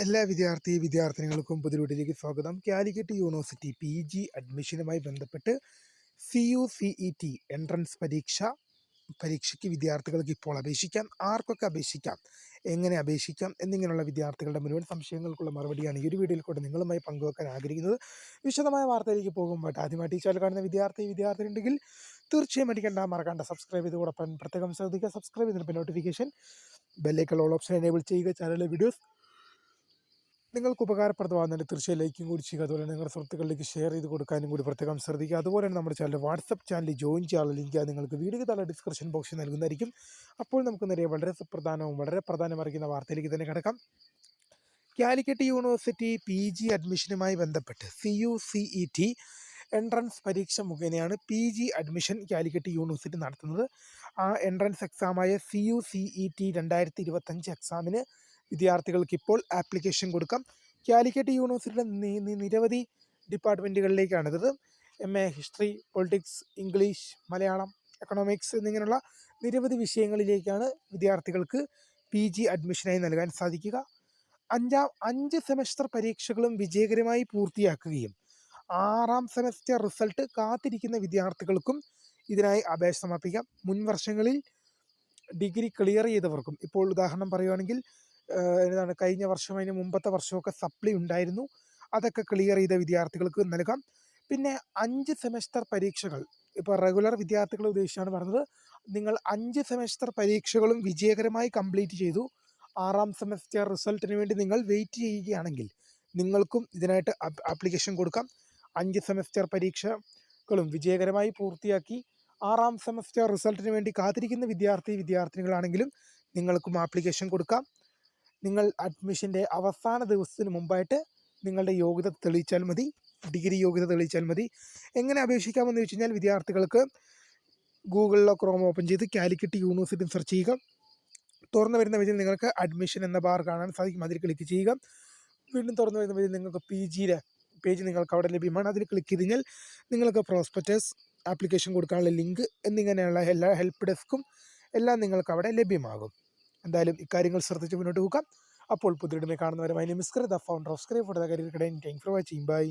എല്ലാ വിദ്യാർത്ഥിനികൾക്കും പുതിയ വീഡിയോയിലേക്ക് സ്വാഗതം. കാലിക്കറ്റ് യൂണിവേഴ്സിറ്റി PG അഡ്മിഷനുമായി ബന്ധപ്പെട്ട് CUCET എൻട്രൻസ് പരീക്ഷയ്ക്ക് വിദ്യാർത്ഥികൾക്ക് ഇപ്പോൾ അപേക്ഷിക്കാം. ആർക്കൊക്കെ അപേക്ഷിക്കാം, എങ്ങനെ അപേക്ഷിക്കാം എന്നിങ്ങനെയുള്ള വിദ്യാർത്ഥികളുടെ മുഴുവൻ സംശയങ്ങൾക്കുള്ള മറുപടിയാണ് ഈ ഒരു വീഡിയോയിൽ കൂടെ നിങ്ങളുമായി പങ്കുവെക്കാൻ ആഗ്രഹിക്കുന്നത്. വിശദമായ വാർത്തയിലേക്ക് പോകുമ്പോൾ ആദ്യമായിട്ട് ഈ ചാനൽ കാണുന്ന വിദ്യാർത്ഥി ഉണ്ടെങ്കിൽ തീർച്ചയായും മറക്കാണ്ട സബ്സ്ക്രൈബ് ചെയ്തുകൂടെ പ്രത്യേകം ശ്രദ്ധിക്കുക. സബ്സ്ക്രൈബ് ചെയ്തിട്ട് notification bell icon all option enable ചെയ്യുക. ചാനലിലെ വീഡിയോസ് നിങ്ങൾക്ക് ഉപകാരപ്രദമാകുന്നുണ്ട് തീർച്ചയായും ലൈക്കും കൂടി ചെയ്യുക. അതുപോലെ നിങ്ങളുടെ സുഹൃത്തുക്കളിലേക്ക് ഷെയർ ചെയ്ത് കൊടുക്കാനും കൂടി പ്രത്യേകം ശ്രദ്ധിക്കുക. അതുപോലെ തന്നെ നമ്മുടെ ചാനൽ വാട്സപ്പ് ചാനൽ ജോയിൻ ചെയ്യാനുള്ള ലിങ്ക് നിങ്ങൾക്ക് വീഡിയോയ്ക്ക് താഴെ ഡിസ്ക്രിപ്ഷൻ ബോക്സിൽ നൽകുന്നതായിരിക്കും. അപ്പോൾ നമുക്ക് നേരെ വളരെ സുപ്രധാനവും വളരെ പ്രാധാന്യമറിയിക്കുന്ന വാർത്തയിലേക്ക് തന്നെ കിടക്കാം. കാലിക്കറ്റ് യൂണിവേഴ്സിറ്റി PG അഡ്മിഷനുമായി ബന്ധപ്പെട്ട് CUCET എൻട്രൻസ് പരീക്ഷ മുഖേനയാണ് PG അഡ്മിഷൻ കാലിക്കറ്റ് യൂണിവേഴ്സിറ്റി നടത്തുന്നത്. ആ എൻട്രൻസ് എക്സാമായ CUCET 2025 എക്സാമിന് വിദ്യാർത്ഥികൾക്ക് ഇപ്പോൾ ആപ്ലിക്കേഷൻ കൊടുക്കാം. കാലിക്കറ്റ് യൂണിവേഴ്സിറ്റിയുടെ നിരവധി ഡിപ്പാർട്ട്മെൻറ്റുകളിലേക്കാണിത്. MA history, politics, English, Malayalam, economics എന്നിങ്ങനെയുള്ള നിരവധി വിഷയങ്ങളിലേക്കാണ് വിദ്യാർത്ഥികൾക്ക് PG അഡ്മിഷനായി നൽകാൻ സാധിക്കുക. 5 സെമസ്റ്റർ പരീക്ഷകളും വിജയകരമായി പൂർത്തിയാക്കുകയും 6ാം സെമസ്റ്റർ റിസൾട്ട് കാത്തിരിക്കുന്ന വിദ്യാർത്ഥികൾക്കും ഇതിനായി അപേക്ഷ സമർപ്പിക്കാം. മുൻ വർഷങ്ങളിൽ ഡിഗ്രി ക്ലിയർ ചെയ്തവർക്കും, ഇപ്പോൾ ഉദാഹരണം പറയുകയാണെങ്കിൽ കഴിഞ്ഞ വർഷം അതിന് മുമ്പത്തെ വർഷമൊക്കെ സപ്ലി ഉണ്ടായിരുന്നു, അതൊക്കെ ക്ലിയർ ചെയ്ത വിദ്യാർത്ഥികൾക്ക് നൽകാം. പിന്നെ 5 സെമസ്റ്റർ പരീക്ഷകൾ, ഇപ്പോൾ റെഗുലർ വിദ്യാർത്ഥികളെ ഉദ്ദേശിച്ചാണ് പറഞ്ഞത്. നിങ്ങൾ 5 സെമസ്റ്റർ പരീക്ഷകളും വിജയകരമായി കംപ്ലീറ്റ് ചെയ്തു, 6ാം സെമസ്റ്റർ റിസൾട്ടിന് വേണ്ടി നിങ്ങൾ വെയിറ്റ് ചെയ്യുകയാണെങ്കിൽ നിങ്ങൾക്കും ഇതിനായിട്ട് ആപ്ലിക്കേഷൻ കൊടുക്കാം. 5 സെമസ്റ്റർ പരീക്ഷകളും വിജയകരമായി പൂർത്തിയാക്കി 6ാം സെമസ്റ്റർ റിസൾട്ടിന് വേണ്ടി കാത്തിരിക്കുന്ന വിദ്യാർത്ഥിനികളാണെങ്കിലും നിങ്ങൾക്കും ആപ്ലിക്കേഷൻ കൊടുക്കാം. നിങ്ങൾ അഡ്മിഷൻ്റെ അവസാന ദിവസത്തിന് മുമ്പായിട്ട് നിങ്ങളുടെ യോഗ്യത തെളിയിച്ചാൽ മതി, ഡിഗ്രി യോഗ്യത തെളിയിച്ചാൽ മതി. എങ്ങനെ അപേക്ഷിക്കാമെന്ന് ചോദിച്ചു കഴിഞ്ഞാൽ വിദ്യാർത്ഥികൾക്ക് ഗൂഗിളിലോ ക്രോം ഓപ്പൺ ചെയ്ത് കാലിക്കറ്റ് യൂണിവേഴ്സിറ്റി സെർച്ച് ചെയ്യുക. തുറന്നു വരുന്ന പേജിൽ നിങ്ങൾക്ക് അഡ്മിഷൻ എന്ന ബാർ കാണാൻ സാധിക്കും, അതിൽ ക്ലിക്ക് ചെയ്യുക. വീണ്ടും തുറന്നു വരുന്ന പേജിൽ നിങ്ങൾക്ക് PGയുടെ പേജ് നിങ്ങൾക്ക് അവിടെ ലഭ്യമാണ്. അതിൽ ക്ലിക്ക് ചെയ്ത് കഴിഞ്ഞാൽ നിങ്ങൾക്ക് പ്രോസ്പെക്ടസ്, ആപ്ലിക്കേഷൻ കൊടുക്കാനുള്ള ലിങ്ക് എന്നിങ്ങനെയുള്ള എല്ലാ ഹെൽപ്പ് ഡെസ്കും എല്ലാം നിങ്ങൾക്ക് അവിടെ ലഭ്യമാകും. എന്തായാലും ഇക്കാര്യങ്ങൾ ശ്രദ്ധിച്ച് മുന്നോട്ട് പോകാം. അപ്പോൾ പുതിയ കാണുന്നവരെ my name is Kritha, founder of Scribe for the Career Academy. Thank you for watching. By.